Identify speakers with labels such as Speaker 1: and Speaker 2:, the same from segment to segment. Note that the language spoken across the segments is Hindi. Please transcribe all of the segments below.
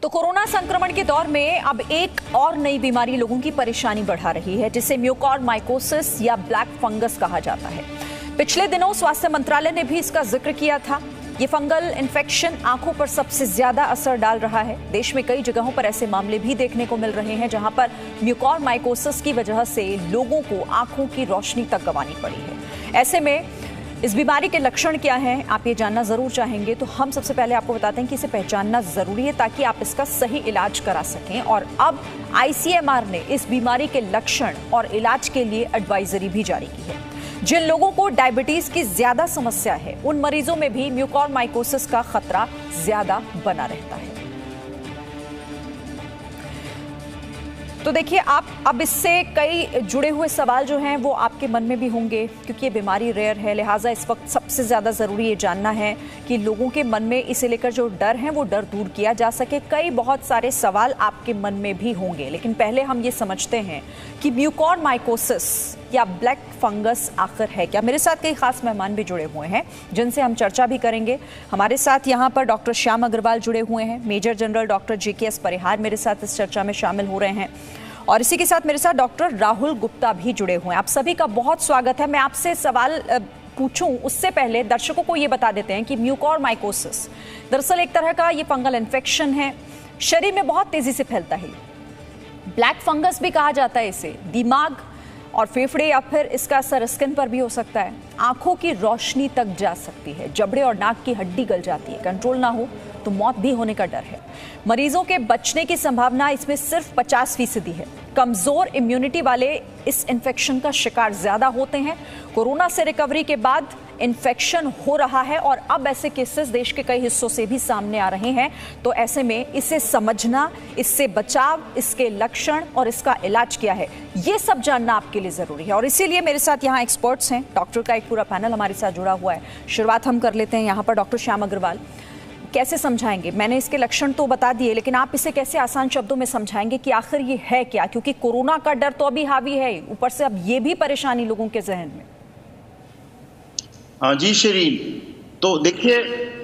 Speaker 1: तो कोरोना संक्रमण के दौर में अब एक और नई बीमारी लोगों की परेशानी बढ़ा रही है, जिसे म्यूकॉरमाइकोसिस या ब्लैक फंगस कहा जाता है। पिछले दिनों स्वास्थ्य मंत्रालय ने भी इसका जिक्र किया था। ये फंगल इन्फेक्शन आंखों पर सबसे ज्यादा असर डाल रहा है। देश में कई जगहों पर ऐसे मामले भी देखने को मिल रहे हैं जहां पर म्यूकॉरमाइकोसिस की वजह से लोगों को आंखों की रोशनी तक गंवानी पड़ी है। ऐसे में इस बीमारी के लक्षण क्या हैं, आप ये जानना जरूर चाहेंगे, तो हम सबसे पहले आपको बताते हैं कि इसे पहचानना जरूरी है ताकि आप इसका सही इलाज करा सकें। और अब ICMR ने इस बीमारी के लक्षण और इलाज के लिए एडवाइजरी भी जारी की है। जिन लोगों को डायबिटीज की ज्यादा समस्या है, उन मरीजों में भी म्यूकॉरमाइकोसिस का खतरा ज्यादा बना रहता है। तो देखिए, आप अब इससे कई जुड़े हुए सवाल जो हैं वो आपके मन में भी होंगे, क्योंकि ये बीमारी रेयर है। लिहाजा इस वक्त सबसे ज़्यादा ज़रूरी ये जानना है कि लोगों के मन में इसे लेकर जो डर है वो डर दूर किया जा सके। कई बहुत सारे सवाल आपके मन में भी होंगे, लेकिन पहले हम ये समझते हैं कि म्यूकॉरमाइकोसिस या ब्लैक फंगस आखिर है क्या। मेरे साथ कई खास मेहमान भी जुड़े हुए हैं जिनसे हम चर्चा भी करेंगे। हमारे साथ यहाँ पर डॉक्टर श्याम अग्रवाल जुड़े हुए हैं। मेजर जनरल डॉक्टर JKS परिहार मेरे साथ इस चर्चा में शामिल हो रहे हैं और इसी के साथ मेरे साथ डॉक्टर राहुल गुप्ता भी जुड़े हुए हैं। आप सभी का बहुत स्वागत है। मैं आपसे सवाल पूछूं उससे पहले दर्शकों को ये बता देते हैं कि म्यूकॉरमाइकोसिस दरअसल एक तरह का ये फंगल इन्फेक्शन है, शरीर में बहुत तेजी से फैलता है। ब्लैक फंगस भी कहा जाता है इसे। दिमाग और फेफड़े या फिर इसका असर स्किन पर भी हो सकता है। आंखों की रोशनी तक जा सकती है, जबड़े और नाक की हड्डी गल जाती है। कंट्रोल ना हो तो मौत भी होने का डर है। मरीजों के बचने की संभावना इसमें सिर्फ 50% है। कमजोर इम्यूनिटी वाले इस इन्फेक्शन का शिकार ज्यादा होते हैं। कोरोना से रिकवरी के बाद इन्फेक्शन हो रहा है और अब ऐसे केसेस देश के कई हिस्सों से भी सामने आ रहे हैं। तो ऐसे में इसे समझना, इससे बचाव, इसके लक्षण और इसका इलाज क्या है, ये सब जानना आपके लिए जरूरी है। और इसीलिए मेरे साथ यहाँ एक्सपर्ट्स हैं, डॉक्टर का एक पूरा पैनल हमारे साथ जुड़ा हुआ है। शुरुआत हम कर लेते हैं यहाँ पर डॉक्टर श्याम अग्रवाल। कैसे समझाएंगे, मैंने इसके लक्षण तो बता दिए, लेकिन आप इसे कैसे आसान शब्दों में समझाएंगे कि आखिर ये है क्या, क्योंकि कोरोना का डर तो अभी हावी है, ऊपर से अब ये भी परेशानी लोगों के जहन में।
Speaker 2: हाँ जी शरीन, तो देखिए,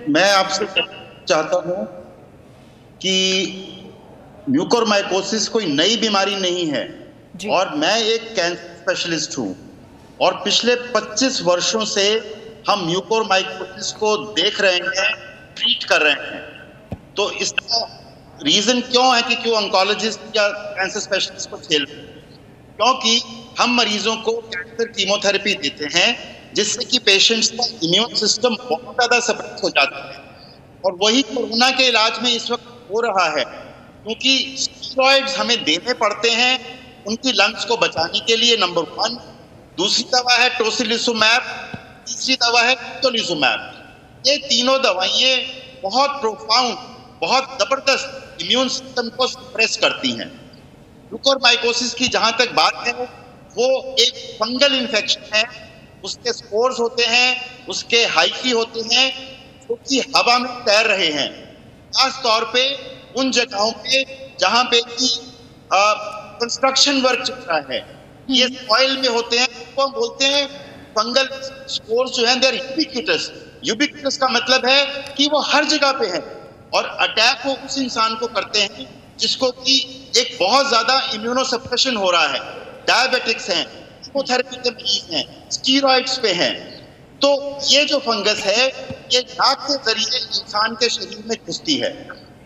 Speaker 2: मैं आपसे चाहता हूं कि म्यूकॉरमाइकोसिस कोई नई बीमारी नहीं है और मैं एक कैंसर स्पेशलिस्ट हूं और पिछले 25 वर्षों से हम म्यूकॉरमाइकोसिस को देख रहे हैं, ट्रीट कर रहे हैं। तो इसका रीजन क्यों है कि क्यों ऑन्कोलॉजिस्ट या कैंसर स्पेशलिस्ट को खेल रहे हैं? क्योंकि हम मरीजों को कैंसर कीमोथेरेपी देते हैं जिससे कि पेशेंट्स का इम्यून सिस्टम बहुत ज़्यादा सप्रेस हो जाता है और वही कोरोना के इलाज में इस वक्त हो रहा है, क्योंकि स्टेरॉइड्स हमें देने पड़ते हैं उनकी लंग्स को बचाने के लिए, नंबर 1। दूसरी दवा है टोसिलिजुमैब, तीसरी दवा है टोलिजुमैब। ये तीनों दवाइयाँ बहुत प्रोफाउंड, बहुत ज़बरदस्त इम्यून सिस्टम को सप्रेस करती हैं। म्यूकॉरमाइकोसिस की जहाँ तक बात है, वो एक फंगल इन्फेक्शन है। उसके स्पोर्स होते हैं, उसके हाइफी होते हैं जो कि हवा में तैर रहे हैं, खास तौर पे उन जगहों पे जहाँ पे कि कंस्ट्रक्शन वर्क चल रहा है। ये सॉइल में होते हैं, तो हम बोलते हैं फंगल स्पोर्स जो हैं, दे आर यूबिक्विटस। यूबिक्विटस का मतलब है कि वो हर जगह पे है और अटैक वो उस इंसान को करते हैं जिसको कि एक बहुत ज्यादा इम्यूनोसप्रेशन हो रहा है, डायबिटिक्स हैं, कीमोथेरेपी के मरीज हैं, स्टीरॉइड्स पे हैं। तो ये जो फंगस है, ये नाक के जरिए इंसान के शरीर में घुसती है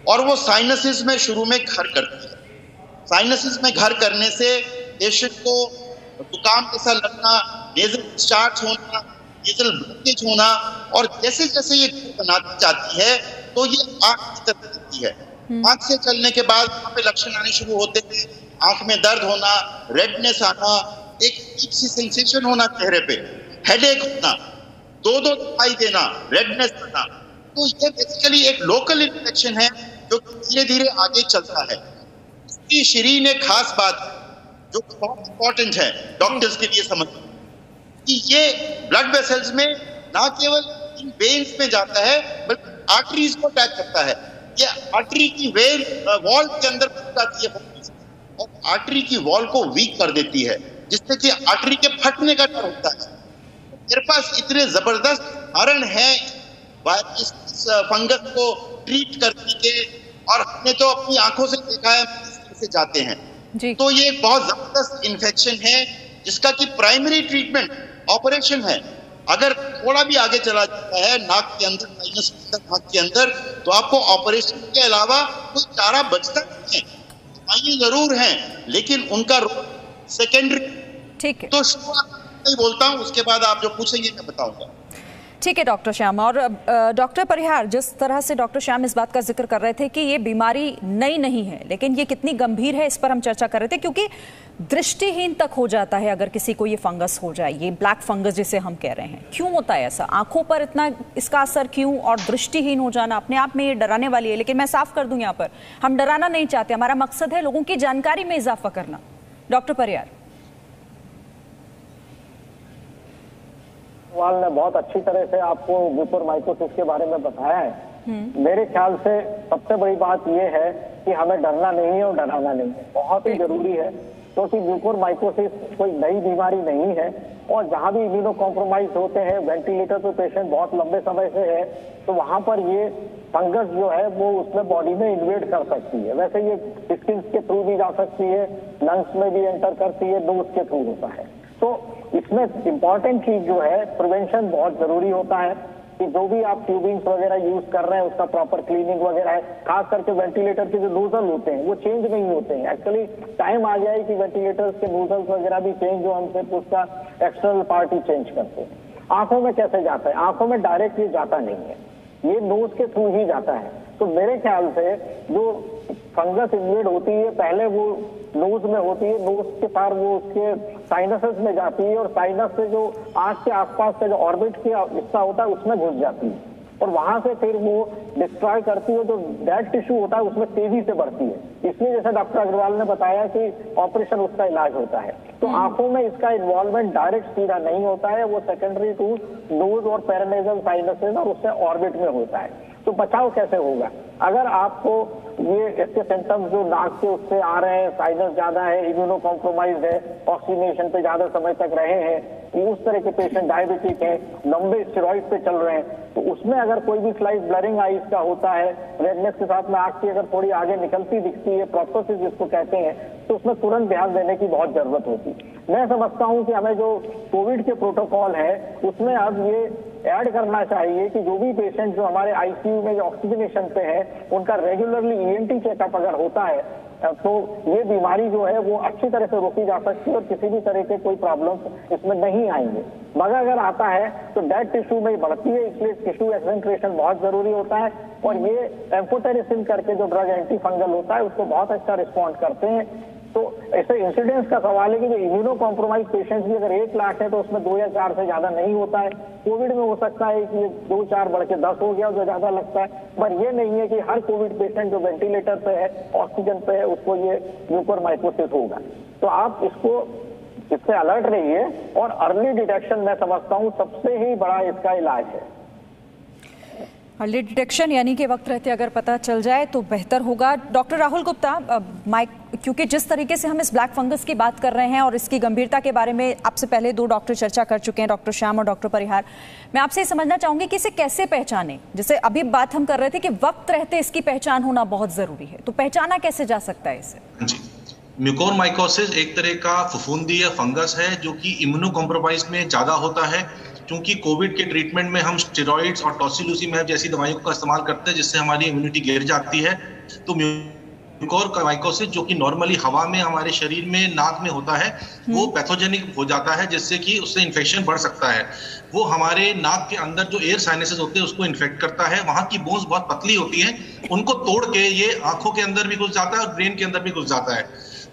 Speaker 2: और वो साइनसिस में शुरू में घर करती है। साइनसिस में घर करने से पेशेंट को जुकाम जैसा लगना, नेजल डिस्चार्ज होना, नेजल ब्लॉकेज होना, और जैसे जैसे ये बनाती जाती है तो ये आंख की तरफ जाती है। आंख से चलने के बाद वहाँ पे लक्षण आने शुरू होते हैं, आंख में दर्द होना, रेडनेस आना, एक अजीब सी सेंसेशन होना चेहरे पे, हेडेक होना, दो दिखाई देना, रेडनेस आना। तो ये बेसिकली एक लोकल इन्फेक्शन है जो धीरे धीरे आगे चलता है। इसकी शरीर एक खास बात जो बहुत इंपॉर्टेंट है डॉक्टर्स के लिए समझ कि ये ब्लड वेसल्स में ना केवल इन वेन्स में जाता है बल्कि आर्टरीज को अटैक करता है। ये आर्टरी की वेन वॉल के अंदर घुस जाती है और आर्टरी की वॉल को वीक कर देती है, जिससे कि आर्टरी के फटने का डर होता है। मेरे पास इतने जबरदस्त उदाहरण हैं इस फंगस को ट्रीट करने के, और हमने तो अपनी आंखों से देखा है से जाते हैं जी। तो ये एक बहुत जबरदस्त इन्फेक्शन है जिसका कि प्राइमरी ट्रीटमेंट ऑपरेशन है। अगर थोड़ा भी आगे चला जाता है नाक के अंदर, माइनस नाक के अंदर, तो आपको ऑपरेशन के अलावा कोई चारा बचता नहीं है। दवाइयां जरूर हैं लेकिन उनका रोल सेकेंडरी।
Speaker 1: ठीक है,
Speaker 2: तो शुरुआत नहीं बोलता हूँ, उसके बाद आप जो पूछेंगे मैं बताऊंगा।
Speaker 1: ठीक है डॉक्टर श्याम। और डॉक्टर परिहार, जिस तरह से डॉक्टर श्याम इस बात का जिक्र कर रहे थे कि ये बीमारी नई नहीं है लेकिन ये कितनी गंभीर है इस पर हम चर्चा कर रहे थे, क्योंकि दृष्टिहीन तक हो जाता है अगर किसी को ये फंगस हो जाए, ये ब्लैक फंगस जिसे हम कह रहे हैं। क्यों होता है ऐसा? आंखों पर इतना इसका असर क्यों? और दृष्टिहीन हो जाना अपने आप में ये डराने वाली है। लेकिन मैं साफ कर दूं, यहाँ पर हम डराना नहीं चाहते, हमारा मकसद है लोगों की जानकारी में इजाफा करना। डॉक्टर परिहार
Speaker 3: सवाल ने बहुत अच्छी तरह से आपको म्यूकोरमाइकोसिस के बारे में बताया है। मेरे ख्याल से सबसे बड़ी बात यह है कि हमें डरना नहीं है और डराना नहीं है, बहुत ही जरूरी है, क्योंकि म्यूकोरमाइकोसिस कोई नई बीमारी नहीं है। और जहां भी इम्यूनो कॉम्प्रोमाइज होते हैं, वेंटिलेटर पे पेशेंट बहुत लंबे समय से है, तो वहां पर ये फंगस जो है वो उसमें बॉडी में इन्वेड कर सकती है। वैसे ये स्किन के थ्रू भी जा सकती है, लंग्स में भी एंटर करती है, नोज के थ्रू होता है। तो इसमें इम्पॉर्टेंट चीज जो है प्रिवेंशन बहुत जरूरी होता है कि जो भी आप ट्यूबिंग्स वगैरह यूज कर रहे हैं उसका प्रॉपर क्लीनिंग वगैरह है। खास करके वेंटिलेटर के जो नोजल होते हैं वो चेंज नहीं होते हैं। एक्चुअली टाइम आ गया है कि वेंटिलेटर्स के नोजल्स वगैरह भी चेंज हो, हम सिर्फ उसका एक्सटर्नल पार्ट ही चेंज करते हैं। आंखों में कैसे जाता है? आंखों में डायरेक्ट ये जाता नहीं है, ये नोज के थ्रू ही जाता है। तो मेरे ख्याल से जो फंगस इन्वेड होती है पहले वो नोज में होती है, नोज के पार वो उसके साइनसेस में जाती है और साइनस से जो आंख के आसपास का जो ऑर्बिट का हिस्सा होता है उसमें घुस जाती है और वहां से फिर वो डिस्ट्रॉय करती है। जो डेड टिश्यू होता है उसमें तेजी से बढ़ती है। इसलिए जैसे डॉक्टर अग्रवाल ने बताया कि ऑपरेशन उसका इलाज होता है। तो आंखों में इसका इन्वॉल्वमेंट डायरेक्ट सीधा नहीं होता है, वो सेकेंडरी टू नोज और पैरानेजल साइनसेस और उससे ऑर्बिट में होता है। तो बचाव कैसे होगा? अगर आपको ये इसके सिम्टम्स जो नाक के उससे आ रहे हैं, साइनस ज्यादा है, इम्यूनो कॉम्प्रोमाइज है, ऑक्सीनेशन पे ज्यादा समय तक रहे हैं, उस तरह के पेशेंट डायबिटिक है, लंबे स्टेरॉइड पे चल रहे हैं, तो उसमें अगर कोई भी स्लाइट ब्लरिंग आईज का होता है, रेडनेस के साथ में आंख की अगर थोड़ी आगे निकलती दिखती है, प्रोक्टोसिस जिसको कहते हैं, तो उसमें तुरंत ध्यान देने की बहुत जरूरत होती है। मैं समझता हूं कि हमें जो कोविड के प्रोटोकॉल है उसमें अब ये ऐड करना चाहिए कि जो भी पेशेंट जो हमारे आईसीयू में जो ऑक्सीजनेशन पे है उनका रेगुलरली ईएनटी चेकअप अगर होता है तो ये बीमारी जो है वो अच्छी तरह से रोकी जा सकती है और किसी भी तरह के कोई प्रॉब्लम इसमें नहीं आएंगे। मगर अगर आता है तो डेड टिश्यू में बढ़ती है, इसलिए टिश्यू एक्सेंट्रेशन बहुत जरूरी होता है। और ये एम्फोटेरिसिन करके जो ड्रग एंटी फंगल होता है उसको बहुत अच्छा रिस्पॉन्ड करते हैं। तो ऐसे इंसिडेंस का सवाल है कि जो इम्यूनो कॉम्प्रोमाइज पेशेंट्स भी अगर 1 लाख है तो उसमें 2 या 4 से ज्यादा नहीं होता है। कोविड में हो सकता है कि 2-4 बढ़ के 10 हो गया जो ज्यादा लगता है, पर ये नहीं है कि हर कोविड पेशेंट जो वेंटिलेटर पे है, ऑक्सीजन पे है, उसको ये म्यूकोरमाइकोसिस होगा। तो आप इससे अलर्ट रहिए और अर्ली डिटेक्शन मैं समझता हूँ सबसे ही बड़ा इसका इलाज है।
Speaker 1: अर्ली डिटेक्शन यानी कि वक्त रहते अगर पता चल जाए तो बेहतर होगा। डॉक्टर राहुल गुप्ता, माइक, क्योंकि जिस तरीके से हम इस ब्लैक फंगस की बात कर रहे हैं और इसकी गंभीरता के बारे में आपसे पहले 2 डॉक्टर चर्चा कर चुके हैं, डॉक्टर श्याम और डॉक्टर परिहार, मैं आपसे ये समझना चाहूंगी कि इसे कैसे पहचानें। जैसे अभी बात हम कर रहे थे कि वक्त रहते इसकी पहचान होना बहुत जरूरी है, तो पहचाना कैसे जा सकता है इसे?
Speaker 4: जी, म्यूकोरमाइकोसिस एक तरह का फफूंदी या फंगस है जो कि इम्यूनो कॉम्प्रोमाइज में ज्यादा होता है। क्योंकि कोविड के ट्रीटमेंट में हम स्टेरॉइड्स और टॉसिलुसिमैब जैसी दवाइयों का इस्तेमाल करते हैं जिससे हमारी इम्यूनिटी गिर जाती है। तो म्यूकोरमाइकोसिस जो कि नॉर्मली हवा में हमारे शरीर में नाक में होता है वो पैथोजेनिक हो जाता है जिससे कि उससे इन्फेक्शन बढ़ सकता है। वो हमारे नाक के अंदर जो एयर साइनसेस होते हैं उसको इन्फेक्ट करता है। वहां की बोन्स बहुत पतली होती हैं, उनको तोड़ के ये आंखों के अंदर भी घुस जाता है और ब्रेन के अंदर भी घुस जाता है।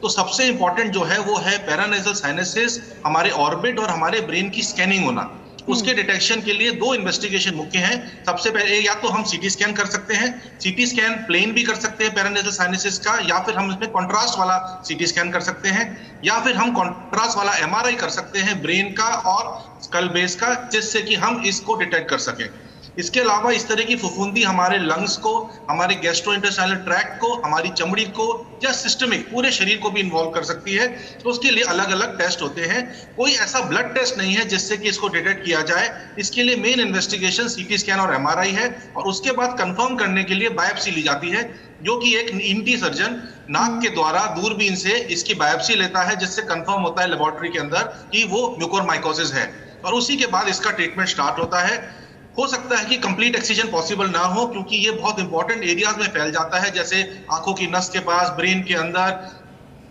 Speaker 4: तो सबसे इंपॉर्टेंट जो है वो है पैरानेजल साइनसेस, हमारे ऑर्बिट और हमारे ब्रेन की स्कैनिंग होना। उसके डिटेक्शन के लिए 2 इन्वेस्टिगेशन मुख्य हैं। सबसे पहले या तो हम सीटी स्कैन कर सकते हैं, सीटी स्कैन प्लेन भी कर सकते हैं पैरानेजल साइनसेस का, या फिर हम इसमें कॉन्ट्रास्ट वाला सीटी स्कैन कर सकते हैं, या फिर हम कॉन्ट्रास्ट वाला एमआरआई कर सकते हैं ब्रेन का और स्कल बेस का, जिससे कि हम इसको डिटेक्ट कर सकें। इसके अलावा इस तरह की फफूंदी हमारे लंग्स को, हमारे गैस्ट्रोइंटेस्टाइनल ट्रैक्ट को, हमारी चमड़ी को या सिस्टमिक पूरे शरीर को भी इन्वॉल्व कर सकती है। तो उसके लिए अलग अलग टेस्ट होते हैं। कोई ऐसा ब्लड टेस्ट नहीं है जिससे कि इसको डिटेक्ट किया जाए। इसके लिए मेन इन्वेस्टिगेशन सीटी स्कैन और एमआरआई है, और उसके बाद कंफर्म करने के लिए बायोप्सी ली जाती है, जो कि एक ईएनटी सर्जन नाक के द्वारा दूरबीन से इसकी बायोप्सी लेता है, जिससे कंफर्म होता है लेबोरेटरी के अंदर कि वो म्यूकोरमाइकोसिस है, और उसी के बाद इसका ट्रीटमेंट स्टार्ट होता है। हो सकता है कि कंप्लीट एक्सीजन पॉसिबल ना हो, क्योंकि ये बहुत इंपॉर्टेंट एरियाज में फैल जाता है, जैसे आंखों की नस के पास, ब्रेन के अंदर,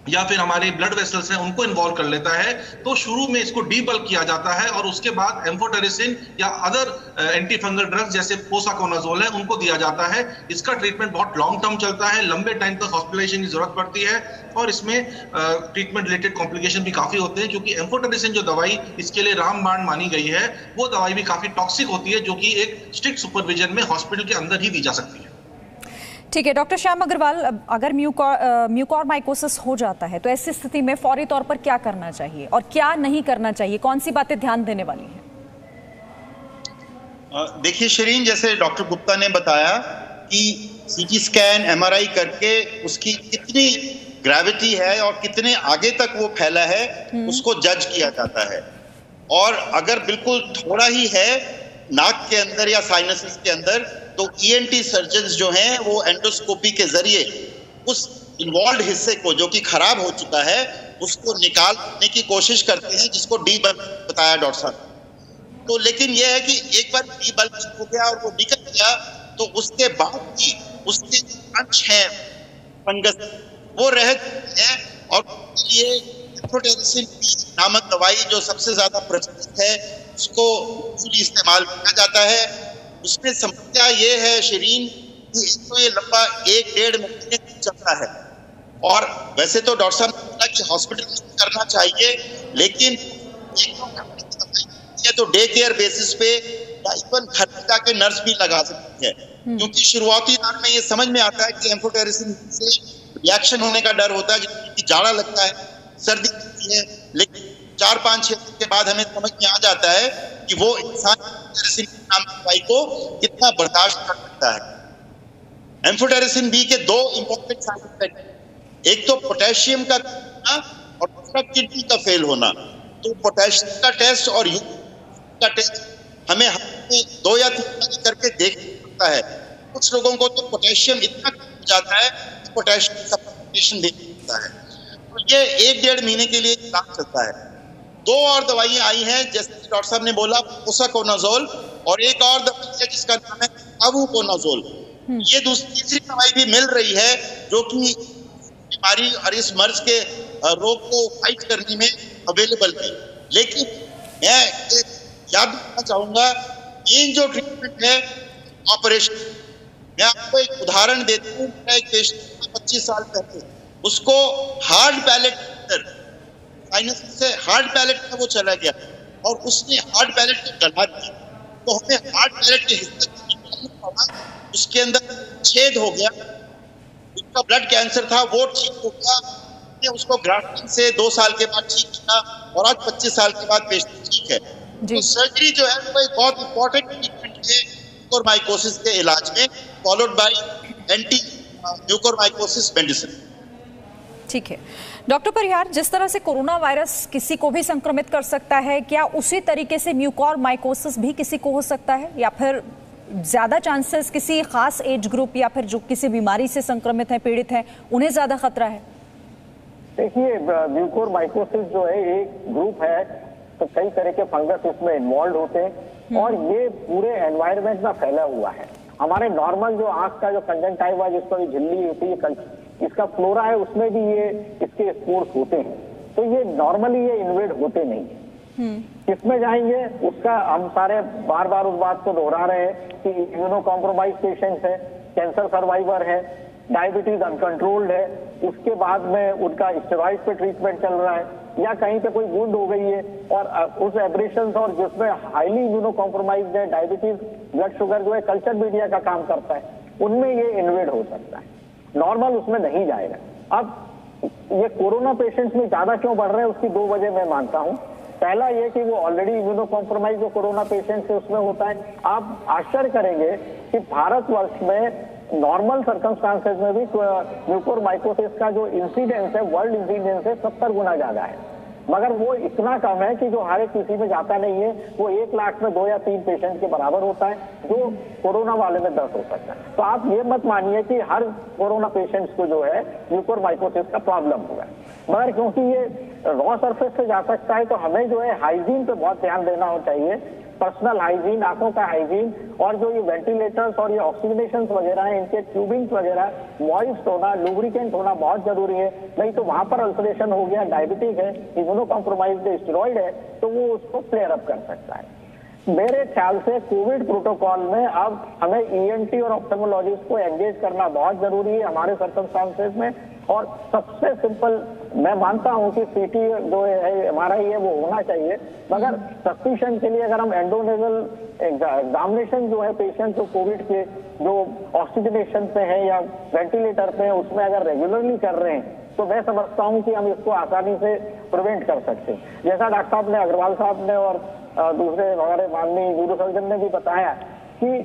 Speaker 4: या फिर हमारे ब्लड वेसल्स हैं उनको इन्वॉल्व कर लेता है। तो शुरू में इसको डीबल्क किया जाता है, और उसके बाद एम्फोटेरिसिन या अदर एंटी फंगल ड्रग्स जैसे पोसाकोनाजोल है उनको दिया जाता है। इसका ट्रीटमेंट बहुत लॉन्ग टर्म चलता है, लंबे टाइम तक हॉस्पिटलाइजेशन की जरूरत पड़ती है, और इसमें ट्रीटमेंट रिलेटेड कॉम्प्लिकेशन भी काफी होते हैं, क्योंकि एम्फोटेरिसिन जो दवाई इसके लिए रामबाण मानी गई है, वो दवाई भी काफी टॉक्सिक होती है, जो कि एक स्ट्रिक्ट सुपरविजन में हॉस्पिटल के अंदर ही दी जा सकती है।
Speaker 1: ठीक है डॉक्टर श्याम अग्रवाल, अगर म्यूकोरमाइकोसिस हो जाता है तो ऐसी स्थिति में फौरी तौर पर क्या करना चाहिए और क्या नहीं करना चाहिए, कौन सी बातें ध्यान देने वाली हैं?
Speaker 2: देखिए शिरीन, जैसे डॉक्टर गुप्ता ने बताया कि सीटी स्कैन, एमआरआई करके उसकी कितनी ग्रेविटी है और कितने आगे तक वो फैला है उसको जज किया जाता है। और अगर बिल्कुल थोड़ा ही है नाक के अंदर या साइनसिस के अंदर, तो ईएनटी सर्जन्स जो हैं वो एंडोस्कोपी के जरिए उस इन्वॉल्व हिस्से को जो कि खराब हो चुका है उसको निकालने की कोशिश करते हैं, जिसको डीबल्क बताया डॉक्टर साहब। तो लेकिन यह है कि एक बार डीबल्क हो गया और वो निकल गया, तो उसके बाद भी उसके अंश हैं फंगस वो रहते हैं, और ये एम्फोटेरिसिन नामक दवाई जो सबसे ज्यादा प्रचलित है उसको इस्तेमाल किया जाता है। उसमें समस्या ये है शिरीन कि तो ये लंबा 1-1.5 महीने चलता है, और वैसे तो डॉक्टर साहब ने बोला कि हॉस्पिटल में करना चाहिए, लेकिन ये तो डे केयर बेसिस पे या इवन घर में जाके नर्स भी लगा सकती है, क्योंकि शुरुआती दौर में ये समझ में आता है कि एम्फोटेरिसिन से रिएक्शन होने का डर होता है, कि जाड़ा लगता है, सर्दी लगती है, लेकिन 4-5-6 दिन के बाद हमें समझ में आ जाता है कि वो इंसान नाम की दवाई को कितना बर्दाश्त कर सकता है। एम्फोटेरिसिन बी के 2 इंपॉर्टेंट साइड इफेक्ट, एक तो पोटेशियम का होना और दूसरा किडनी का फेल होना। तो पोटेशियम का टेस्ट और यूरिक का टेस्ट हमें 2 या 3 करके देख सकता है। कुछ लोगों को तो पोटेशियम इतना हो जाता है कि पोटेशियम सप्लीमेंटेशन देना पड़ता है। तो ये 1-1.5 महीने के लिए काम चलता है। 2 और दवाइयां आई हैं, जैसे डॉक्टर साहब ने बोला पोसाकोनाजोल, और एक और दवाई है जिसका नाम है अवुकोनाजोल। ये तीसरी दवाई भी मिल रही है, जो कि बीमारी और इस मर्ज के रोग को फाइट करने में अवेलेबल है। लेकिन मैं याद रखना चाहूंगा, ये जो ट्रीटमेंट है ऑपरेशन, मैं आपको एक उदाहरण देता हूँ। एक पेशेंट 25 साल पहले उसको हार्ड पैलेट साइनस से हार्ड पैलेट में वो चला गया, और उसने हार्ड पैलेट को गला दिया, तो हमें हार्ड पैलेट के हिस्से उसके अंदर छेद हो गया, उसका ब्लड कैंसर था वो ठीक हो गया, उसको ग्राफ्टिंग से 2 साल के बाद ठीक किया, और आज 25 साल के बाद पेशेंट ठीक है। तो सर्जरी जो है वो एक बहुत इंपॉर्टेंट ट्रीटमेंट है म्यूकोरमाइकोसिस के इलाज में, followed by anti mucormycosis medicine.
Speaker 1: ठीक है डॉक्टर परिहार, जिस तरह से कोरोना वायरस किसी को भी संक्रमित कर सकता है, क्या उसी तरीके से म्यूकोरमाइकोसिस भी किसी को हो सकता है, या फिर ज्यादा चांसेस किसी खास एज ग्रुप या फिर जो किसी बीमारी से संक्रमित है, पीड़ित है, उन्हें ज्यादा खतरा है?
Speaker 3: देखिए, म्यूकोरमाइकोसिस जो है एक ग्रुप है, तो कई तरह के फंगस इसमें इन्वॉल्व होते हैं, और ये पूरे एनवायरमेंट में फैला हुआ है। हमारे नॉर्मल जो आंख का जो कंजंक्टिवा जिसको झिल्ली होती है, इसका फ्लोरा है, उसमें भी ये इसके स्पोर्स होते हैं। तो ये नॉर्मली ये इन्वेड होते नहीं है। किसमें जाएंगे उसका हम सारे बार बार उस बात को दोहरा रहे हैं कि इम्यूनो कॉम्प्रोमाइज पेशेंट है, कैंसर सर्वाइवर है, डायबिटीज अनकंट्रोल्ड है, उसके बाद में उनका स्टेरॉइड पे ट्रीटमेंट चल रहा है, या कहीं पे कोई वुंड हो गई है और उस एब्रेशन और जिसमें हाईली इम्यूनो कॉम्प्रोमाइज है, डायबिटीज, ब्लड शुगर जो है कल्चर मीडिया का काम करता है, उनमें ये इन्वेड हो सकता है। नॉर्मल उसमें नहीं जाएगा। अब ये कोरोना पेशेंट्स में ज्यादा क्यों बढ़ रहे हैं, उसकी 2 वजह मैं मानता हूं। पहला ये कि वो ऑलरेडी इम्यूनो कॉम्प्रोमाइज जो कोरोना पेशेंट है उसमें होता है। आप आश्चर्य करेंगे कि भारतवर्ष में नॉर्मल सर्कमस्टांसेस में भी म्यूकोरमाइकोसिस का जो इंसिडेंस है, वर्ल्ड इंसिडेंस है 70 गुना ज्यादा है, मगर वो इतना कम है कि जो हर एक किसी में जाता नहीं है। वो 1 लाख में 2 या 3 पेशेंट के बराबर होता है, जो कोरोना वाले में 10 हो सकता है। तो आप ये मत मानिए कि हर कोरोना पेशेंट्स को जो है म्यूकोरमाइकोसिस का प्रॉब्लम हुआ है, मगर क्योंकि ये रॉ सरफेस से जा सकता है तो हमें जो है हाइजीन पे बहुत ध्यान देना चाहिए। पर्सनल हाइजीन, आंखों का हाइजीन, और जो ये वेंटिलेटर्स और ये ऑक्सीजनेशन वगैरह हैं, इनके ट्यूबिंग्स वगैरह मॉइस्ट होना, लुब्रिकेंट होना बहुत जरूरी है। नहीं तो वहां पर अल्सरेशन हो गया, डायबिटिक है, इम्यूनो कॉम्प्रोमाइज्ड स्टेरॉइड है, तो वो उसको फ्लेयर अप कर सकता है। मेरे ख्याल से कोविड प्रोटोकॉल में अब हमें ईएनटी और ऑप्थेमोलॉजिस्ट को एंगेज करना बहुत जरूरी है हमारे सर्कमस्टांसेस में। और सबसे सिंपल मैं मानता हूं कि सीटी जो है एमआरआई है वो होना चाहिए, मगर सस्पिशन के लिए अगर हम एंडोनेजल एग्जामिनेशन जो है पेशेंट जो कोविड के जो ऑक्सीजनेशन पे है या वेंटिलेटर पे है उसमें अगर रेगुलरली कर रहे हैं तो मैं समझता हूं कि हम इसको आसानी से प्रिवेंट कर सकते हैं। जैसा डॉक्टर साहब ने, अग्रवाल साहब ने और दूसरे हमारे माननीय न्यूरो सर्जन ने भी बताया कि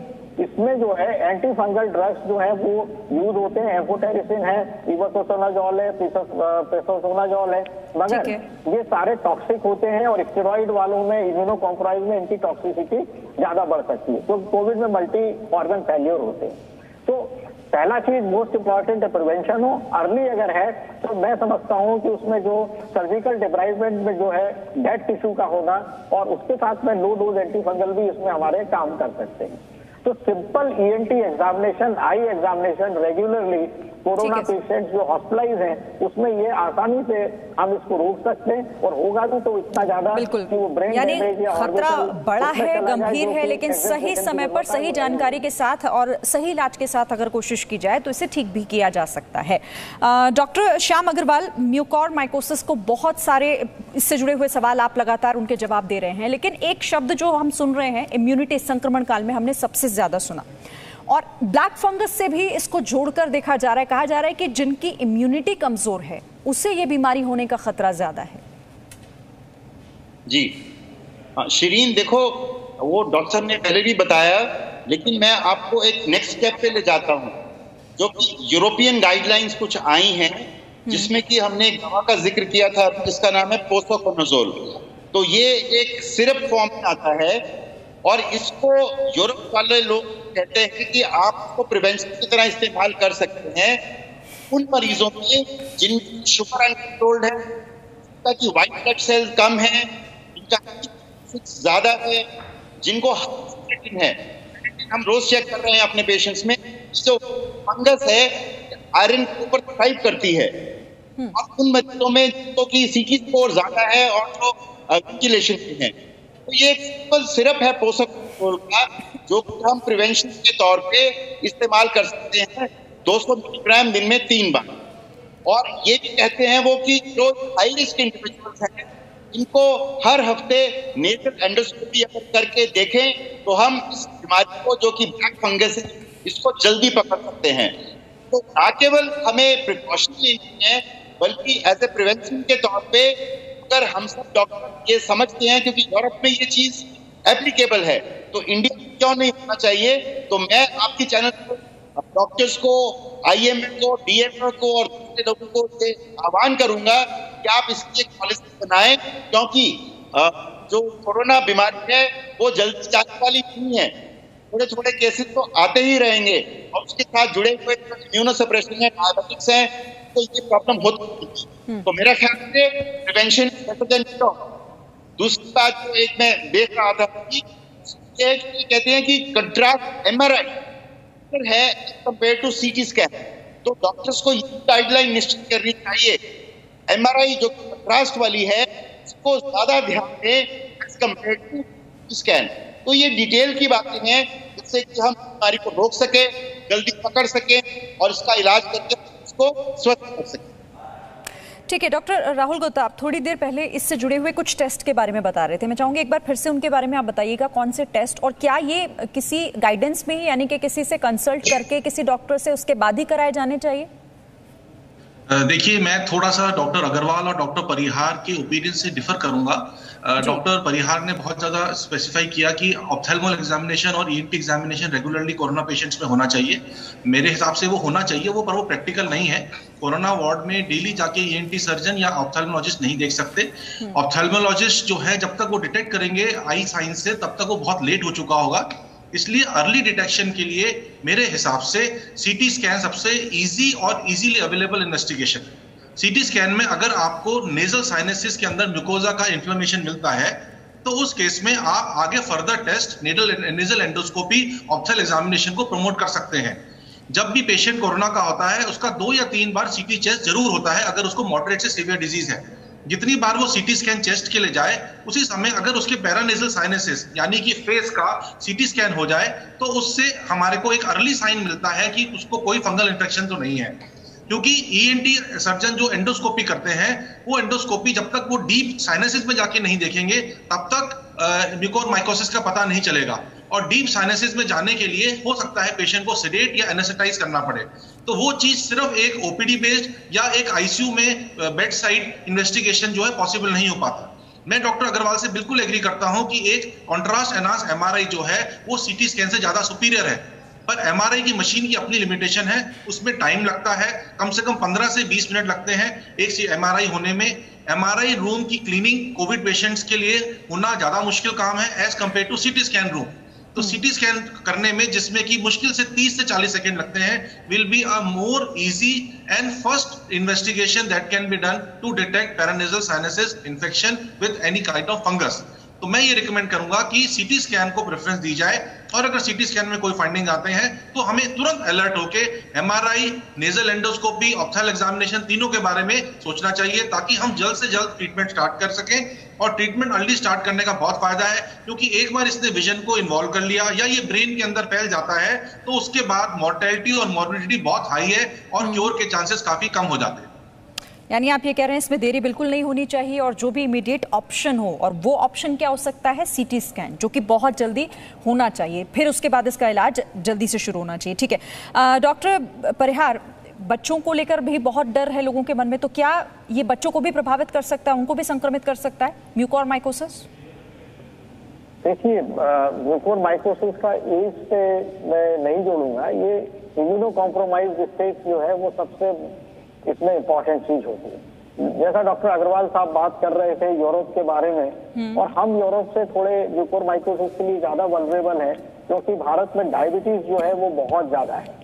Speaker 3: इसमें जो है एंटी फंगल ड्रग्स जो है वो यूज होते हैं। एम्फोटेरिसिन है, इवोकोसोनाजोल है, पेसोसोनाजोल है, मगर ये सारे टॉक्सिक होते हैं और स्टेरॉइड वालों में, इम्यूनो कॉम्प्रोमाइज में इनकी टॉक्सिसिटी ज्यादा बढ़ सकती है। तो कोविड में मल्टी ऑर्गन फेल्योर होते हैं। तो पहला चीज मोस्ट इंपॉर्टेंट है प्रिवेंशन हो। अर्ली अगर है तो मैं समझता हूं कि उसमें जो सर्जिकल डिब्राइवमेंट में जो है डेड टिश्यू का होना और उसके साथ में लो डोज एंटी फंगल भी इसमें हमारे काम कर सकते हैं। तो simple ENT examination, eye examination regularly corona patient जो हॉस्पिटलाइज हैं उसमें ये आसानी से हम इसको रोक सकते हैं। और होगा भी तो इतना ज्यादा कि वो ब्रेन
Speaker 1: यानी खतरा बड़ा है, गंभीर है, लेकिन सही समय पर सही जानकारी के साथ और सही इलाज के साथ अगर कोशिश की जाए तो इसे ठीक भी किया जा सकता है। डॉक्टर श्याम अग्रवाल, म्यूकोरमाइकोसिस को बहुत सारे इससे जुड़े हुए सवाल आप लगातार उनके जवाब दे रहे हैं, लेकिन एक शब्द जो हम सुन रहे हैं इम्यूनिटी संक्रमण काल में हमने सबसे ज्यादा सुना, और ब्लैक फंगस से भी इसको जोड़कर देखा जा रहा है। कहा जा रहा है कि जिनकी इम्यूनिटी कमजोर है उसे ये बीमारी होने का खतरा ज्यादा है।
Speaker 2: जी शिरीन, देखो वो डॉक्टर ने पहले भी बताया, लेकिन मैं आपको एक नेक्स्ट स्टेप पे ले जाता हूं, जो कि यूरोपियन गाइडलाइंस कुछ आई हैं जिसमें कि हमने एक दवा का जिक्र किया था जिसका नाम है पोसोकोनाजोल। तो ये एक सिरप फॉर्म में आता है और इसको यूरोप वाले लोग कहते हैं कि आप इसको प्रिवेंशन की तरह इस्तेमाल कर सकते हैं उन मरीजों में जिनकी शुगर अनकंट्रोल्ड है, जिनका व्हाइट ब्लड सेल कम है, जिनका ज्यादा है, जिनको है। हम रोज चेक कर रहे हैं अपने पेशेंट्स में, जो फंगस है आयरन के ऊपर थ्राइव करती है, और उन मरीजों में जिनको की सीटी स्कोर ज्यादा है और जो वेंटिलेशन में है। तो ये एक सिंपल सिरप है पोसोकोनाजोल का, जो हम प्रिवेंशन के तौर पे इस्तेमाल कर सकते हैं 200 मिलीग्राम दिन में 3 बार। और ये भी कहते हैं वो कि जो हाई रिस्क इंडिविजुअल्स हैं इनको हर हफ्ते नेजल एंडोस्कोपी अगर करके देखें तो हम इस बीमारी को, जो कि ब्लैक फंगस है, इसको जल्दी पकड़ सकते हैं। तो ना केवल हमें प्रिकॉशन लेनी है बल्कि एज ए प्रिवेंशन के तौर पे अगर हम सब डॉक्टर ये समझते हैं, क्योंकि यूरोप में ये चीज एप्लीकेबल है, तो इंडिया में क्यों नहीं होना चाहिए। तो मैं आपकी चैनल को, डॉक्टर्स को, आईएमए को, डीएमओ को और दूसरे लोगों को आह्वान करूंगा कि आप इसकी एक पॉलिसी बनाएं, क्योंकि जो कोरोना बीमारी है वो जल्दी जाने वाली नहीं है। थोड़े थोड़े केसेस तो आते ही रहेंगे और उसके साथ जुड़े हुए इम्यूनोसप्रेशन है, डायबिटिक्स है, तो ये प्रॉब्लम होती है। तो मेरा ख्याल से प्रिवेंशन बेटर देन क्योर। दूसरी बात जो एक मैं देख रहा था कि कहते हैं कि कंट्रास्ट एमआरआई है कंपेयर टू सीटी स्कैन, तो डॉक्टर्स को ये गाइडलाइन निश्चित करनी चाहिए, एमआरआई जो कंट्रास्ट वाली है इसको ज्यादा ध्यान दें as compared to CT scan. तो ये डिटेल की बातें हैं जिससे कि हम बीमारी को रोक सके, जल्दी पकड़ सके और इसका इलाज करके इसको स्वस्थ कर सके।
Speaker 1: ठीक है डॉक्टर राहुल गुप्ता, आप थोड़ी देर पहले इससे जुड़े हुए कुछ टेस्ट के बारे में बता रहे थे, मैं चाहूंगी एक बार फिर से उनके बारे में आप बताइएगा, कौन से टेस्ट, और क्या ये किसी गाइडेंस में ही, यानी कि किसी से कंसल्ट करके किसी डॉक्टर से उसके बाद ही कराए जाने चाहिए?
Speaker 4: देखिए, मैं थोड़ा सा डॉक्टर अग्रवाल और डॉक्टर परिहार के ओपिनियन से डिफर करूंगा। डॉक्टर परिहार ने बहुत ज्यादा स्पेसिफाई किया कि ऑप्थेल्मल एग्जामिनेशन और ENT examination regularly corona patients में होना चाहिए। मेरे हिसाब से वो होना चाहिए, पर वो प्रैक्टिकल नहीं है। कोरोना वार्ड में डेली जाके ईएनटी सर्जन या ऑप्थेल्मोलॉजिस्ट नहीं देख सकते। ऑप्थेल्मोलॉजिस्ट जो है जब तक वो डिटेक्ट करेंगे आई साइंस से, तब तक वो बहुत लेट हो चुका होगा। इसलिए अर्ली डिटेक्शन के लिए मेरे हिसाब से सीटी स्कैन सबसे इजी और easily available investigation. CT scan में अगर आपको नेजल साइनेसिस के अंदर म्यूकोजा का इन्फ्लेमेशन मिलता है तो उस केस में आप आगे further test nasal endoscopy ophthal examination को प्रमोट कर सकते हैं। जब भी पेशेंट कोरोना का होता है उसका 2 या 3 बार सीटी चेस्ट जरूर होता है अगर उसको मॉडरेट से सीवियर डिजीज है। जितनी बार वो सीटी स्कैन चेस्ट के लिए जाए, उसी समय अगर उसके पैरानेजल साइनेसिस यानी कि फेस का सीटी स्कैन हो जाए तो उससे हमारे को एक अर्ली साइन मिलता है कि उसको कोई फंगल इन्फेक्शन तो नहीं है। क्योंकि ईएनटी सर्जन जो एंडोस्कोपी करते हैं वो एंडोस्कोपी जब तक वो डीप साइनेसिस में जाके नहीं देखेंगे तब तक म्यूकोरमाइकोसिस का पता नहीं चलेगा। और डीप साइनेसिस में जाने के लिए हो सकता है पेशेंट को सेडेट या एनेस्थेटाइज करना पड़े। तो वो चीज सिर्फ एक ओपीडी बेस्ड या एक आईसीयू में बेड साइड इन्वेस्टिगेशन जो है पॉसिबल नहीं हो पाता। मैं डॉक्टर अग्रवाल से बिल्कुल एग्री करता हूं कि एक कॉन्ट्रास्ट एनहांस एमआरआई जो है वो सीटी स्कैन से ज्यादा सुपीरियर है। पर एमआरआई की मशीन की अपनी लिमिटेशन है, उसमें टाइम लगता है, कम से कम 15 से 20 मिनट लगते हैं एक एमआरआई होने में। एमआरआई रूम की क्लीनिंग कोविड पेशेंट्स के लिए होना ज्यादा मुश्किल काम है as compared to CT scan room. तो सीटी स्कैन करने में जिसमें कि मुश्किल से 30 से 40 सेकंड लगते हैं will be a more easy and first investigation that can be done to detect paranasal sinusitis infection with any kind of fungus. तो मैं ये रिकमेंड करूंगा कि सीटी स्कैन को प्रेफरेंस दी जाए और अगर सीटी स्कैन में कोई फाइंडिंग आते हैं तो हमें तुरंत अलर्ट होके MRI, nasal endoscopy, ophthal examination तीनों के बारे में सोचना चाहिए ताकि हम जल्द से जल्द ट्रीटमेंट स्टार्ट कर सकें। और ट्रीटमेंट अर्ली स्टार्ट करने का बहुत फायदा है क्योंकि एक बार इसने विजन को इन्वॉल्व कर लिया या ये ब्रेन के अंदर फैल जाता है तो उसके बाद मॉर्टेलिटी और मॉर्बिडिटी बहुत हाई है और क्योर के चांसेस काफी कम हो जाते हैं।
Speaker 1: यानी आप ये कह रहे हैं इसमें देरी बिल्कुल नहीं होनी चाहिए और जो भी इमीडिएट ऑप्शन हो, और वो ऑप्शन क्या हो सकता है? सीटी स्कैन, जो कि बहुत जल्दी होना चाहिए, फिर उसके बाद इसका इलाज जल्दी से शुरू होना चाहिए। ठीक है डॉक्टर परिहार, बच्चों को लेकर भी बहुत डर है लोगों के मन में, तो क्या ये बच्चों को भी प्रभावित कर सकता है, उनको भी संक्रमित कर सकता है म्यूकोरमाइकोसिस?
Speaker 3: देखिए, म्यूकोरमाइकोसिस का एज से मैं नहीं जोड़ूंगा। ये इम्यूनो कॉम्प्रोमाइज्ड स्टेट जो है वो सबसे इसमें इंपॉर्टेंट चीज होती है। जैसा डॉक्टर अग्रवाल साहब बात कर रहे थे यूरोप के बारे में, और हम यूरोप से थोड़े म्यूकोरमाइकोसिस के लिए ज्यादा वल्नरेबल है क्योंकि भारत में डायबिटीज जो है वो बहुत ज्यादा है।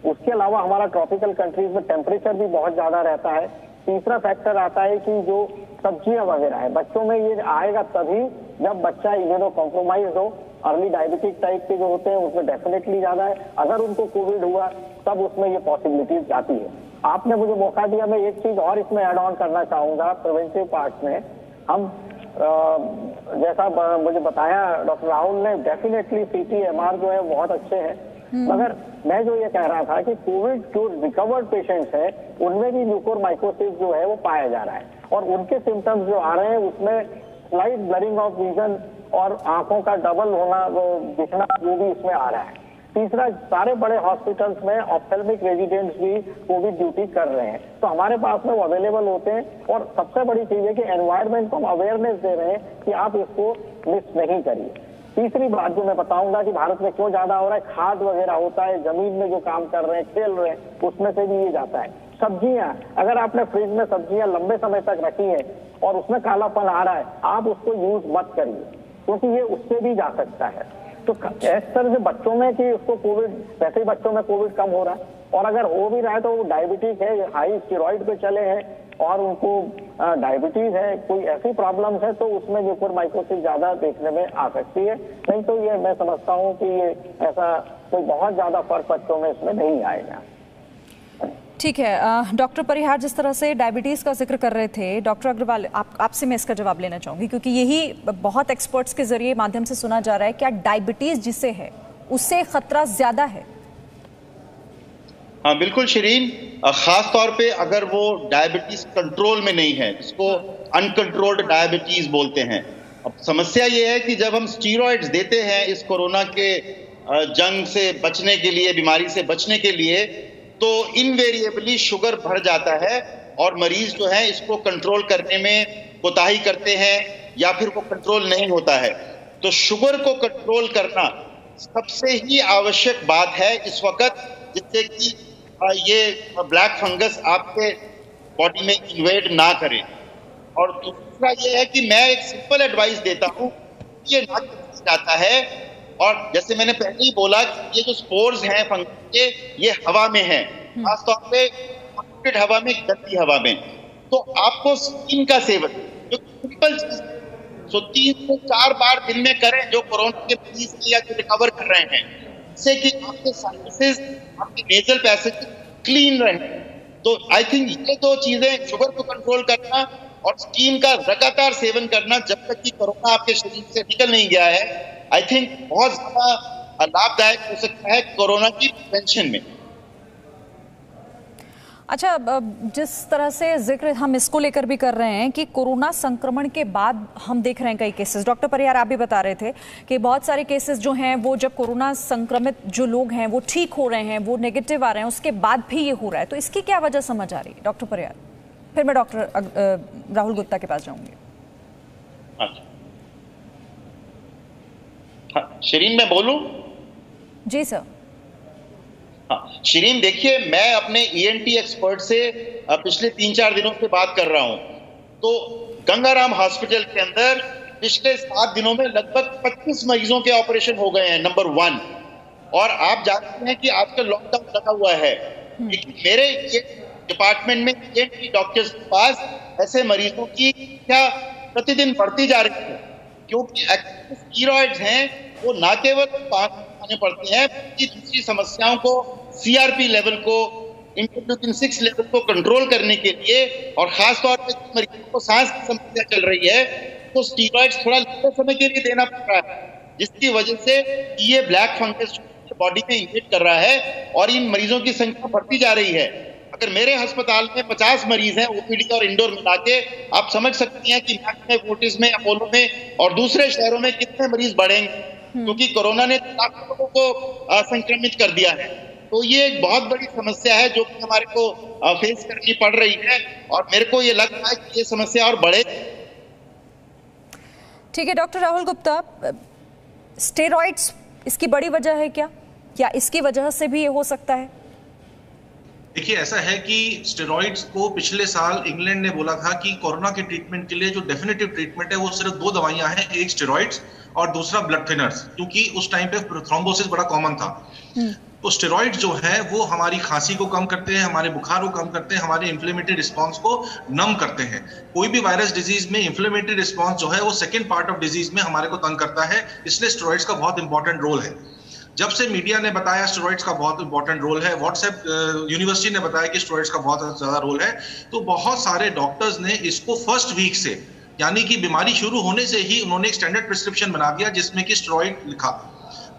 Speaker 3: उसके अलावा हमारा ट्रॉपिकल कंट्रीज में टेम्परेचर भी बहुत ज्यादा रहता है। तीसरा फैक्टर आता है कि जो सब्जियां वगैरह है, बच्चों में ये आएगा तभी जब बच्चा इम्यूनो कॉम्प्रोमाइज हो। अर्ली डायबिटिक टाइप के जो होते हैं उसमें डेफिनेटली ज्यादा है। अगर उनको कोविड हुआ तब उसमें ये पॉसिबिलिटीज आती है। आपने मुझे मौका दिया, मैं एक चीज और इसमें ऐड ऑन करना चाहूंगा। प्रिवेंटिव पार्ट में हम जैसा मुझे बताया डॉक्टर राहुल ने, डेफिनेटली सीटी एमआर जो है बहुत अच्छे हैं, मगर मैं जो ये कह रहा था कि कोविड जो रिकवर्ड पेशेंट्स हैं उनमें भी म्यूकोरमाइकोसिस जो है वो पाया जा रहा है और उनके सिम्टम्स जो आ रहे हैं उसमें स्लाइट ब्लरिंग ऑफ विजन और आंखों का डबल होना, वो दिखना, वो भी इसमें आ रहा है। तीसरा, सारे बड़े हॉस्पिटल्स में ऑप्थेल्मिक रेजिडेंट्स भी कोविड ड्यूटी कर रहे हैं, तो हमारे पास में वो अवेलेबल होते हैं। और सबसे बड़ी चीज है कि एनवायरमेंट को हम अवेयरनेस दे रहे हैं कि आप इसको मिस नहीं करिए। तीसरी बात जो मैं बताऊंगा कि भारत में क्यों ज्यादा हो रहा है, खाद वगैरह होता है, जमीन में जो काम कर रहे हैं, खेल रहे हैं, उसमें से भी ये जाता है। सब्जियां, अगर आपने फ्रिज में सब्जियां लंबे समय तक रखी है और उसमें कालापन आ रहा है, आप उसको यूज मत करिए क्योंकि ये उससे भी जा सकता है। तो इस तरह से बच्चों में कि उसको कोविड, वैसे ही बच्चों में कोविड कम हो रहा है, और अगर हो भी रहा है तो वो डायबिटिक है, हाई स्टेरॉइड पे चले हैं और उनको डायबिटीज है, कोई ऐसी प्रॉब्लम्स है, तो उसमें म्यूकोरमाइकोसिस ज्यादा देखने में आ सकती है। नहीं तो ये मैं समझता हूँ कि ये ऐसा कोई बहुत ज्यादा फर्क बच्चों में इसमें नहीं आएगा।
Speaker 1: ठीक है डॉक्टर परिहार, जिस तरह से डायबिटीज़ का जिक्र कर रहे थे डॉक्टर अग्रवाल, आपसे मैं इसका जवाब लेना चाहूँगी क्योंकि यही बहुत एक्सपर्ट्स के जरिए माध्यम से सुना जा रहा है, क्या डायबिटीज़ जिसे है उससे खतरा ज्यादा है?
Speaker 2: हाँ बिल्कुल शरीन, खास तौर पे अगर वो डायबिटीज कंट्रोल में नहीं है, जिसको अनकंट्रोल्ड डायबिटीज बोलते हैं। अब समस्या ये है कि जब हम स्टीरॉइड्स देते हैं इस कोरोना के जंग से बचने के लिए, बीमारी से बचने के लिए, तो इनवेरिएबली शुगर बढ़ जाता है और मरीज जो है इसको कंट्रोल करने में कोताही करते हैं, या फिर वो कंट्रोल नहीं होता है। तो शुगर को कंट्रोल करना सबसे ही आवश्यक बात है इस वक्त, जिससे कि ये ब्लैक फंगस आपके बॉडी में इन्वेड ना करे। और दूसरा ये है कि मैं एक सिंपल एडवाइस देता हूँ, ये ना जाता है, और जैसे मैंने पहले ही बोला कि ये जो स्पोर्स हैं फंगस के, ये हवा में हैं, खासतौर पे पॉल्यूटेड हवा में, गंदी हवा में। तो आपको स्टीम का सेवन, जो सिंपल चीज, सो 3 से 4 बार दिन में करें, जो कोरोना के मरीज या जो रिकवर कर रहे हैं, जिससे कि आपके साइनसेस, आपके नेजल पैसेज क्लीन रहे। तो आई थिंक ये 2 चीजें, शुगर को कंट्रोल करना और स्टीम का लगातार सेवन करना, जब तक कि कोरोना आपके शरीर से निकल नहीं गया है, आई थिंक बहुत ज्यादा लाभदायक हो सकता है कोरोना की प्रिवेंशन में।
Speaker 1: अच्छा, जिस तरह से जिक्र हम इसको लेकर भी कर रहे हैं कि कोरोना संक्रमण के बाद हम देख रहे हैं कई केसेस, डॉक्टर परिहार आप भी बता रहे थे कि बहुत सारे केसेस जो हैं वो जब कोरोना संक्रमित जो लोग हैं वो ठीक हो रहे हैं, वो नेगेटिव आ रहे हैं, उसके बाद भी ये हो रहा है। तो इसकी क्या वजह समझ आ रही है डॉक्टर परिहार? फिर मैं डॉक्टर राहुल गुप्ता के पास जाऊंगी।
Speaker 2: शिरीन, मैं बोलूं?
Speaker 1: जी सर।
Speaker 2: हाँ शिरीन, देखिए, मैं अपने ENT एक्सपर्ट से पिछले 3-4 दिनों से बात कर रहा हूं। तो गंगाराम हॉस्पिटल के अंदर पिछले 7 दिनों में लगभग 25 मरीजों के ऑपरेशन हो गए हैं, नंबर 1। और आप जानते हैं कि आजकल लॉकडाउन लगा हुआ है, लेकिन मेरे डिपार्टमेंट में ENT डॉक्टर्स के पास ऐसे मरीजों की संख्या प्रतिदिन बढ़ती जा रही है, क्योंकि स्टीरॉइड्स हैं वो ना केवल आने पड़ती हैं, बल्कि दूसरी समस्याओं को, CRP लेवल को, इंटरल्यूकिन 6 लेवल को कंट्रोल करने के लिए, और खासतौर पर मरीजों को सांस की समस्या चल रही है, तो स्टीरॉइड्स थोड़ा लंबे समय के लिए देना पड़ रहा है, जिसकी वजह से ये ब्लैक फंगस बॉडी में इन्वेड कर रहा है और इन मरीजों की संख्या बढ़ती जा रही है। अगर मेरे अस्पताल में 50 मरीज हैं OPD और इंडोर मिला के, आप समझ सकती हैं कि मैक्स में, फोर्टिस में, अपोलो में और दूसरे शहरों में कितने मरीज बढ़ेंगे, क्योंकि कोरोना ने लाखों लोगों को संक्रमित कर दिया है। तो ये एक बहुत बड़ी समस्या है जो कि हमारे को फेस करनी पड़ रही है, और मेरे को ये लग रहा है कि ये समस्या और बढ़े।
Speaker 1: ठीक है डॉक्टर राहुल गुप्ता, स्टेरॉइड्स इसकी बड़ी वजह है क्या, या इसकी वजह से भी ये हो सकता है?
Speaker 4: देखिए, ऐसा है कि स्टेरॉइड्स को पिछले साल इंग्लैंड ने बोला था कि कोरोना के ट्रीटमेंट के लिए जो डेफिनेटिव ट्रीटमेंट है वो सिर्फ 2 दवाइयां हैं, एक स्टेरॉइड्स और दूसरा ब्लड थिनर्स, क्योंकि उस टाइम पे थ्रोम्बोसिस बड़ा कॉमन था। तो स्टेरॉइड जो है वो हमारी खांसी को कम करते हैं, हमारे बुखार को कम करते हैं, हमारे इन्फ्लेमेटरी रिस्पांस को नम करते हैं। कोई भी वायरस डिजीज में इन्फ्लेमेटरी रिस्पांस जो है वो सेकेंड पार्ट ऑफ डिजीज में हमारे को तंग करता है, इसलिए स्टेरॉइड्स का बहुत इंपॉर्टेंट रोल है। जब से मीडिया ने बताया स्टेरॉइड्स का बहुत इंपॉर्टेंट रोल है, व्हाट्सएप यूनिवर्सिटी ने बताया कि स्टेरॉइड्स का बहुत ज्यादा रोल है, तो बहुत सारे डॉक्टर्स ने इसको फर्स्ट वीक से, यानी कि बीमारी शुरू होने से ही उन्होंने एक स्टैंडर्ड प्रिस्क्रिप्शन बना दिया जिसमें कि स्टेरॉइड लिखा।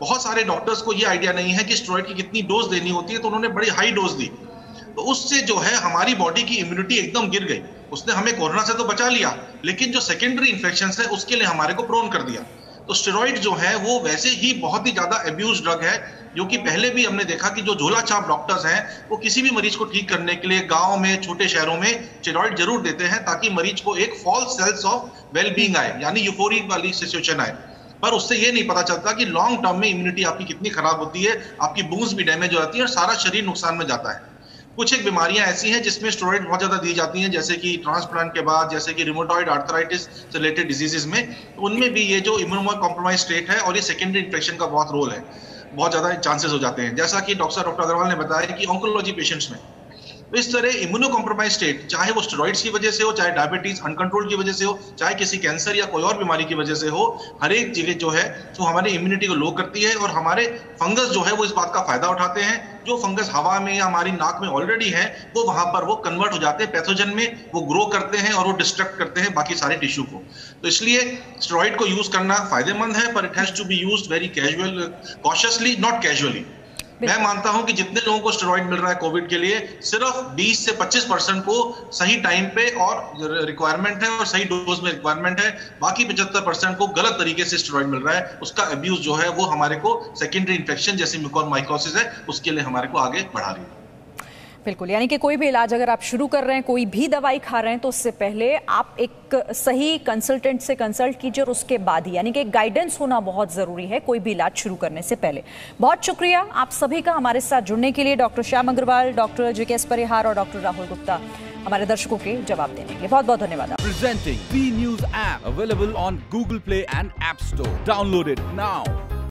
Speaker 4: बहुत सारे डॉक्टर्स को ये आइडिया नहीं है कि स्टेरॉइड की कितनी डोज देनी होती है, तो उन्होंने बड़ी हाई डोज दी, तो उससे जो है हमारी बॉडी की इम्यूनिटी एकदम गिर गई। उसने हमें कोरोना से तो बचा लिया, लेकिन जो सेकेंडरी इन्फेक्शंस है उसके लिए हमारे को प्रोन कर दिया। तो स्टेरॉइड जो है वो वैसे ही बहुत ही ज्यादा अब्यूज ड्रग है, जो कि पहले भी हमने देखा कि जो झोला छाप डॉक्टर्स हैं वो किसी भी मरीज को ठीक करने के लिए गांव में, छोटे शहरों में स्टेरॉइड जरूर देते हैं, ताकि मरीज को एक false sense of well being आए, यानी यूफोरिक वाली सिचुएशन आए। पर उससे ये नहीं पता चलता कि लॉन्ग टर्म में इम्यूनिटी आपकी कितनी खराब होती है, आपकी बोन्स भी डैमेज हो जाती है और सारा शरीर नुकसान में जाता है। कुछ एक बीमारियां ऐसी हैं जिसमें स्टेरॉइड बहुत ज्यादा दी जाती हैं, जैसे कि ट्रांसप्लांट के बाद, जैसे कि रिमोटॉइड आर्थराइटिस से रिलेटेड डिजीजेस में, उनमें भी ये जो इम्यूनो कॉम्प्रोमाइज स्टेट है और ये सेकेंडरी इन्फेक्शन का बहुत रोल है, बहुत ज्यादा चांसेस हो जाते हैं। जैसा कि डॉक्टर अग्रवाल ने बताया कि ऑन्कोलॉजी पेशेंट्स में तो इस तरह इम्यूनो कॉम्प्रोमाइज स्टेट, चाहे वो स्टेरॉइड्स की वजह से हो, चाहे डायबिटीज अनकंट्रोल की वजह से हो, चाहे किसी कैंसर या कोई और बीमारी की वजह से हो, हर एक जगह जो है तो हमारी इम्यूनिटी को लो करती है। और हमारे फंगस जो है वो इस बात का फायदा उठाते हैं, जो फंगस हवा में या हमारी नाक में ऑलरेडी है वो वहां पर वो कन्वर्ट हो जाते हैं पैथोजन में, वो ग्रो करते हैं और वो डिस्ट्रक्ट करते हैं बाकी सारे टिश्यू को। तो इसलिए स्टेरॉइड को यूज करना फायदेमंद है, पर it has to be used very casual, cautiously, not casually. मैं मानता हूं कि जितने लोगों को स्टेरॉइड मिल रहा है कोविड के लिए, सिर्फ 20 से 25% को सही टाइम पे और रिक्वायरमेंट है और सही डोज में रिक्वायरमेंट है, बाकी 75% को गलत तरीके से स्टेरॉइड मिल रहा है। उसका अब्यूज जो है वो हमारे को सेकेंडरी इन्फेक्शन जैसे म्यूकोरमाइकोसिस है उसके लिए हमारे को आगे बढ़ा रही है।
Speaker 1: बिल्कुल, यानी कि कोई भी इलाज अगर आप शुरू कर रहे हैं, कोई भी दवाई खा रहे हैं, तो उससे पहले आप एक सही कंसल्टेंट से कंसल्ट कीजिए और उसके बाद ही, यानी कि गाइडेंस होना बहुत ज़रूरी है कोई भी इलाज शुरू करने से पहले। बहुत शुक्रिया आप सभी का हमारे साथ जुड़ने के लिए, doctor Shyam Agrawal, doctor JKS Parihar और डॉक्टर राहुल गुप्ता, हमारे दर्शकों के जवाब देने के लिए बहुत बहुत धन्यवाद।
Speaker 5: Presenting B News app available on Google Play and App Store. Download it now.